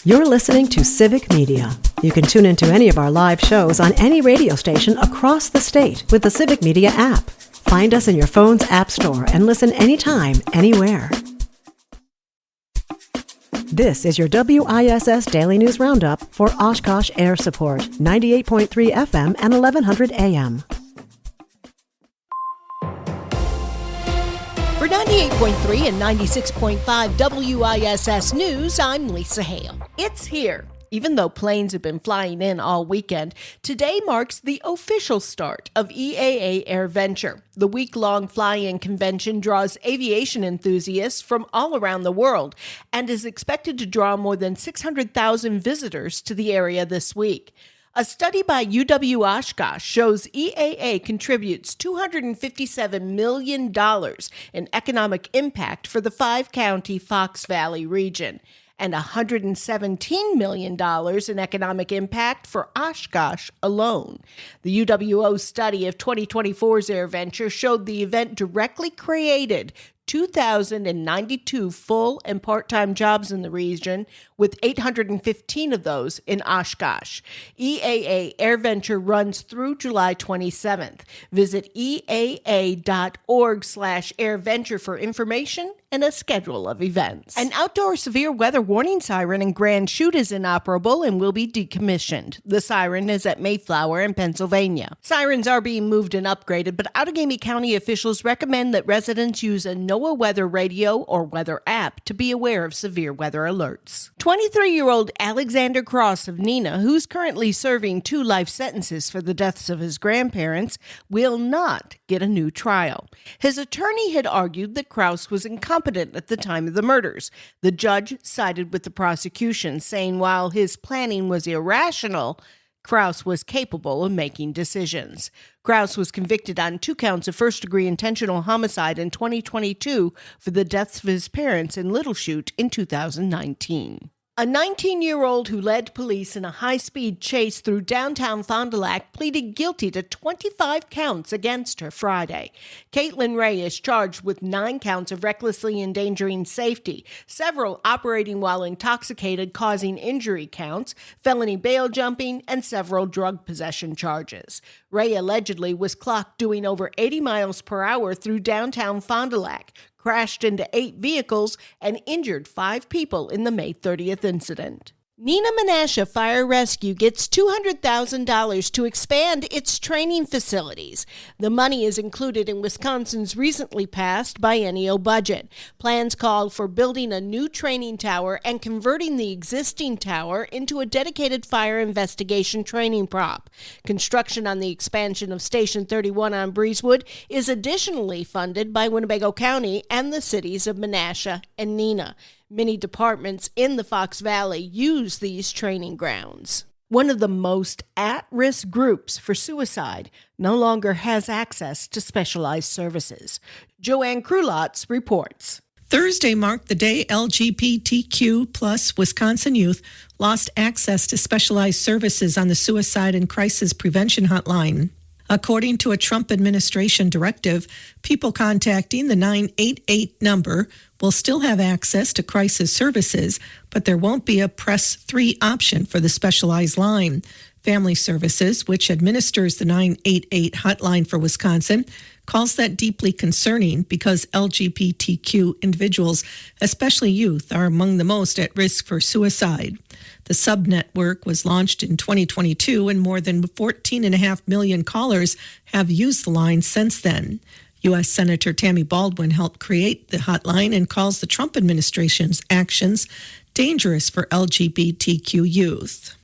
You're listening to Civic Media. You can tune into any of our live shows on any radio station across the state with the Civic Media app. Find us in your phone's app store and listen anytime, anywhere. This is your WISS Daily News Roundup for Oshkosh Air Support, 98.3 FM and 1100 AM. For 98.3 and 96.5 WISS News, I'm Lisa Hale. It's here. Even though planes have been flying in all weekend, today marks the official start of EAA Air Venture. The week-long fly-in convention draws aviation enthusiasts from all around the world and is expected to draw more than 600,000 visitors to the area this week. A study by UW Oshkosh shows EAA contributes $257 million in economic impact for the five-county Fox Valley region and $117 million in economic impact for Oshkosh alone. The UWO study of 2024's Air Venture showed the event directly created 2,092 full and part-time jobs in the region, with 815 of those in Oshkosh. EAA Air Venture runs through July 27th. Visit eaa.org/airventure for information and a schedule of events. An outdoor severe weather warning siren in Grand Chute is inoperable and will be decommissioned. The siren is at Mayflower in Pennsylvania. Sirens are being moved and upgraded, but Outagamie County officials recommend that residents use a NOAA weather radio or weather app to be aware of severe weather alerts. 23-year-old Alexander Cross of Neenah, who's currently serving 2 life sentences for the deaths of his grandparents, will not get a new trial. His attorney had argued that Cross was incompetent at the time of the murders. The judge sided with the prosecution, saying while his planning was irrational, Krause was capable of making decisions. Krause was convicted on 2 counts of first-degree intentional homicide in 2022 for the deaths of his parents in Little Chute in 2019. A 19-year-old who led police in a high-speed chase through downtown Fond du Lac pleaded guilty to 25 counts against her Friday. Caitlin Ray is charged with 9 counts of recklessly endangering safety, several operating while intoxicated causing injury counts, felony bail jumping, and several drug possession charges. Ray allegedly was clocked doing over 80 miles per hour through downtown Fond du Lac, crashed into 8 vehicles, and injured 5 people in the May 30th incident. Neenah Menasha Fire Rescue gets $200,000 to expand its training facilities. The money is included in Wisconsin's recently passed biennial budget. Plans called for building a new training tower and converting the existing tower into a dedicated fire investigation training prop. Construction on the expansion of Station 31 on Breezewood is additionally funded by Winnebago County and the cities of Menasha and Neenah. Many departments in the Fox Valley use these training grounds. One of the most at-risk groups for suicide no longer has access to specialized services. Joanne Krulotz reports. Thursday marked the day LGBTQ plus Wisconsin youth lost access to specialized services on the Suicide and Crisis Prevention Hotline. According to a Trump administration directive, people contacting the 988 number will still have access to crisis services, but there won't be a press 3 option for the specialized line. Family Services, which administers the 988 hotline for Wisconsin, calls that deeply concerning because LGBTQ individuals, especially youth, are among the most at risk for suicide. The subnetwork was launched in 2022, and more than 14.5 million callers have used the line since then. U.S. Senator Tammy Baldwin helped create the hotline and calls the Trump administration's actions dangerous for LGBTQ youth.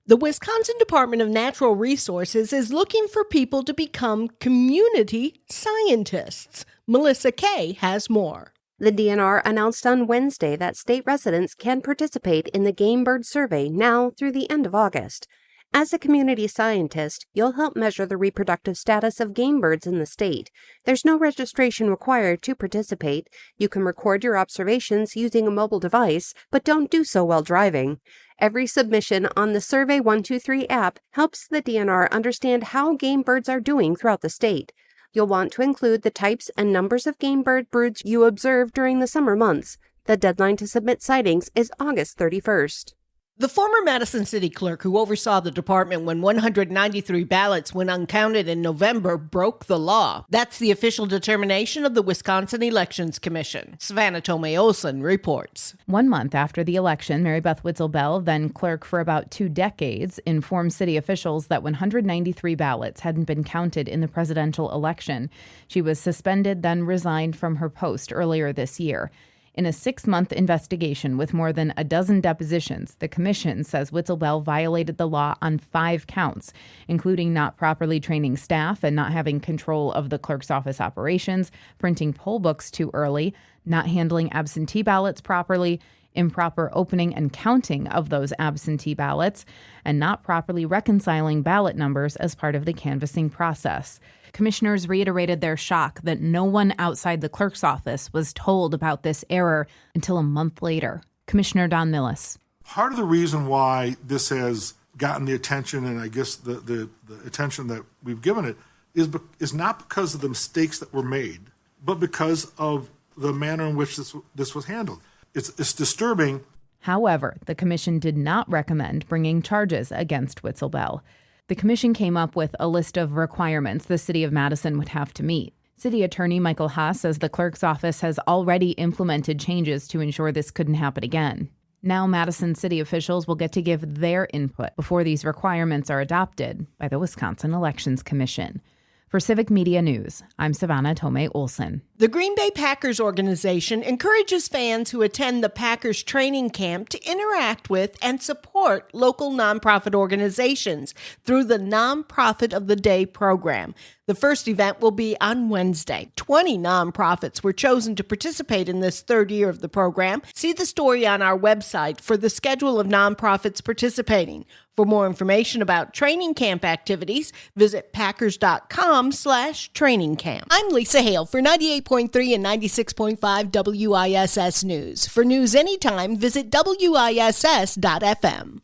The Wisconsin Department of Natural Resources is looking for people to become community scientists. Melissa Kay has more. The DNR announced on Wednesday that state residents can participate in the Game Bird Survey now through the end of August. As a community scientist, you'll help measure the reproductive status of game birds in the state. There's no registration required to participate. You can record your observations using a mobile device, but don't do so while driving. Every submission on the Survey 123 app helps the DNR understand how game birds are doing throughout the state. You'll want to include the types and numbers of game bird broods you observe during the summer months. The deadline to submit sightings is August 31st. The former Madison City Clerk who oversaw the department when 193 ballots went uncounted in November broke the law. That's the official determination of the Wisconsin Elections Commission. Savannah Tomei Olson reports. 1 month after the election, Mary Beth Witzel-Bell, then clerk for about 2 decades, informed city officials that 193 ballots hadn't been counted in the presidential election. She was suspended, then resigned from her post earlier this year. In a 6-month investigation with more than a dozen depositions, the commission says Witzel-Bell violated the law on 5 counts, including not properly training staff and not having control of the clerk's office operations, printing poll books too early, not handling absentee ballots properly, improper opening and counting of those absentee ballots, and not properly reconciling ballot numbers as part of the canvassing process. Commissioners reiterated their shock that no one outside the clerk's office was told about this error until a month later. Commissioner Don Millis. Part of the reason why this has gotten the attention, and I guess the attention that we've given it, is not because of the mistakes that were made, but because of the manner in which this was handled. It's disturbing. However, the commission did not recommend bringing charges against Witzel-Bell. The commission came up with a list of requirements the city of Madison would have to meet. City Attorney Michael Haas says the clerk's office has already implemented changes to ensure this couldn't happen again. Now Madison city officials will get to give their input before these requirements are adopted by the Wisconsin Elections Commission. For Civic Media News, I'm Savannah Tomei Olson. The Green Bay Packers organization encourages fans who attend the Packers training camp to interact with and support local nonprofit organizations through the Nonprofit of the Day program. The first event will be on Wednesday. 20 nonprofits were chosen to participate in this third year of the program. See the story on our website for the schedule of nonprofits participating. For more information about training camp activities, visit packers.com/training camp. I'm Lisa Hale for 98.3 and 96.5 WISS News. For news anytime, visit WISS.FM.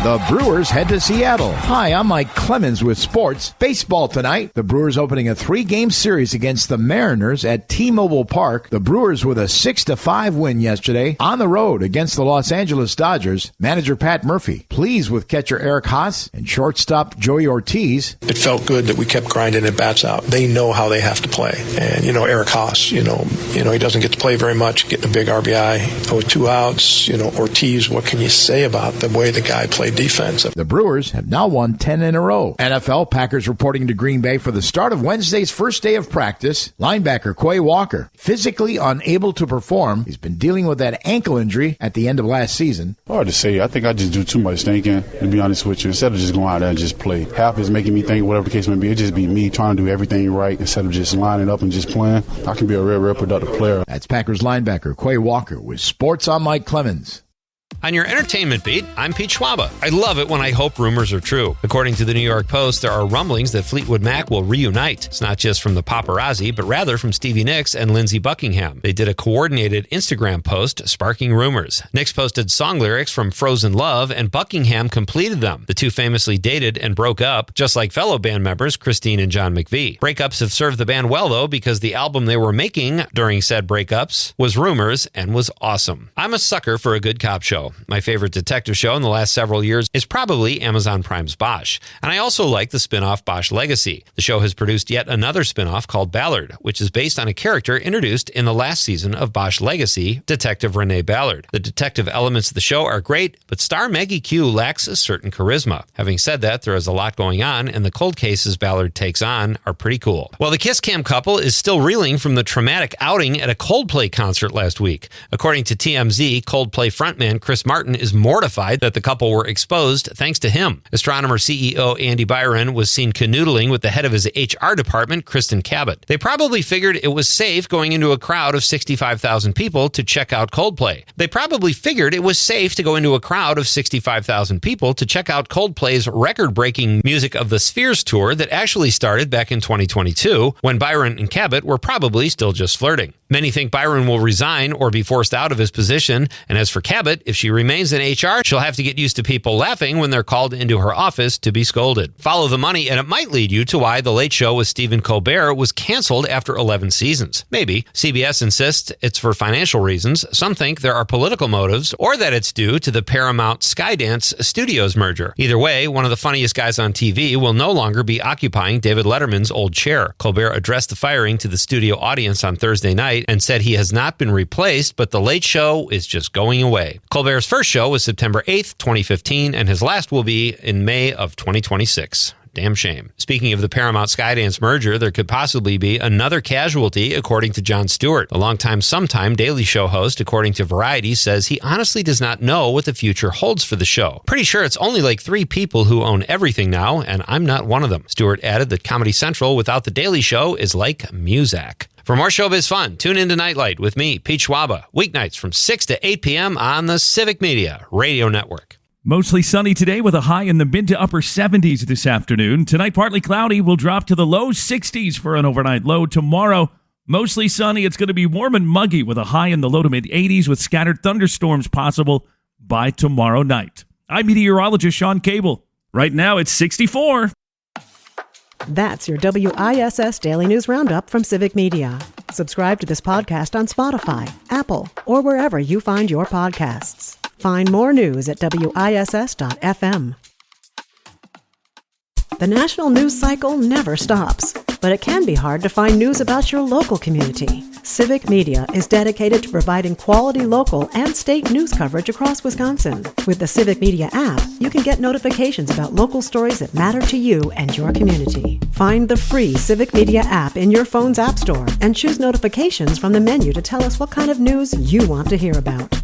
The Brewers head to Seattle. Hi, I'm Mike Clemens with sports. Baseball tonight. The Brewers opening a 3-game series against the Mariners at T-Mobile Park. The Brewers with a 6-5 win yesterday on the road against the Los Angeles Dodgers. Manager Pat Murphy pleased with catcher Eric Haas and shortstop Joey Ortiz. It felt good that we kept grinding at bats out. They know how they have to play. And, Eric Haas, he doesn't get to play very much, getting a big RBI with 2 outs. Ortiz, what can you say about the way the guy played defense? The Brewers have now won 10 in a row. NFL Packers reporting to Green Bay for the start of Wednesday's first day of practice. Linebacker Quay Walker, physically unable to perform. He's been dealing with that ankle injury at the end of last season. Hard to say. I think I just do too much thinking, to be honest with you, instead of just going out there and just play. Half is making me think, whatever the case may be, it just be me trying to do everything right instead of just lining up and just playing. I can be a real productive player. That's Packers linebacker Quay Walker with Sports on Mike Clemens. On your entertainment beat, I'm Pete Schwaba. I love it when I hope rumors are true. According to the New York Post, there are rumblings that Fleetwood Mac will reunite. It's not just from the paparazzi, but rather from Stevie Nicks and Lindsey Buckingham. They did a coordinated Instagram post sparking rumors. Nicks posted song lyrics from Frozen Love, and Buckingham completed them. The two famously dated and broke up, just like fellow band members Christine and John McVie. Breakups have served the band well, though, because the album they were making during said breakups was Rumors and was awesome. I'm a sucker for a good cop show. My favorite detective show in the last several years is probably Amazon Prime's Bosch. And I also like the spin-off Bosch Legacy. The show has produced yet another spin-off called Ballard, which is based on a character introduced in the last season of Bosch Legacy, Detective Renee Ballard. The detective elements of the show are great, but star Maggie Q lacks a certain charisma. Having said that, there is a lot going on, and the cold cases Ballard takes on are pretty cool. Well, the Kiss Cam couple is still reeling from the traumatic outing at a Coldplay concert last week. According to TMZ, Coldplay frontman Chris Martin is mortified that the couple were exposed thanks to him. Astronomer CEO Andy Byron was seen canoodling with the head of his HR department, Kristen Cabot. They probably figured it was safe going into a crowd of 65,000 people to check out Coldplay. Coldplay's record-breaking Music of the Spheres tour that actually started back in 2022, when Byron and Cabot were probably still just flirting. Many think Byron will resign or be forced out of his position, and as for Cabot, if she remains in HR, she'll have to get used to people laughing when they're called into her office to be scolded. Follow the money, and it might lead you to why The Late Show with Stephen Colbert was canceled after 11 seasons. Maybe. CBS insists it's for financial reasons. Some think there are political motives, or that it's due to the Paramount Skydance Studios merger. Either way, one of the funniest guys on TV will no longer be occupying David Letterman's old chair. Colbert addressed the firing to the studio audience on Thursday night and said he has not been replaced, but The Late Show is just going away. Colbert's first show was September 8th, 2015, and his last will be in May of 2026. Damn shame. Speaking of the Paramount Skydance merger, there could possibly be another casualty, according to Jon Stewart. A longtime sometime Daily Show host, according to Variety, says he honestly does not know what the future holds for the show. Pretty sure it's only like 3 people who own everything now, and I'm not one of them. Stewart added that Comedy Central without the Daily Show is like Muzak. For more showbiz fun, tune in to Nightlight with me, Pete Schwaba, weeknights from 6 to 8 p.m. on the Civic Media Radio Network. Mostly sunny today with a high in the mid to upper 70s this afternoon. Tonight, partly cloudy, will drop to the low 60s for an overnight low. Tomorrow, mostly sunny. It's going to be warm and muggy with a high in the low to mid 80s with scattered thunderstorms possible by tomorrow night. I'm meteorologist Sean Cable. Right now, it's 64. That's your WISS Daily News Roundup from Civic Media. Subscribe to this podcast on Spotify, Apple, or wherever you find your podcasts. Find more news at WISS.FM. The national news cycle never stops, but it can be hard to find news about your local community. Civic Media is dedicated to providing quality local and state news coverage across Wisconsin. With the Civic Media app, you can get notifications about local stories that matter to you and your community. Find the free Civic Media app in your phone's app store and choose notifications from the menu to tell us what kind of news you want to hear about.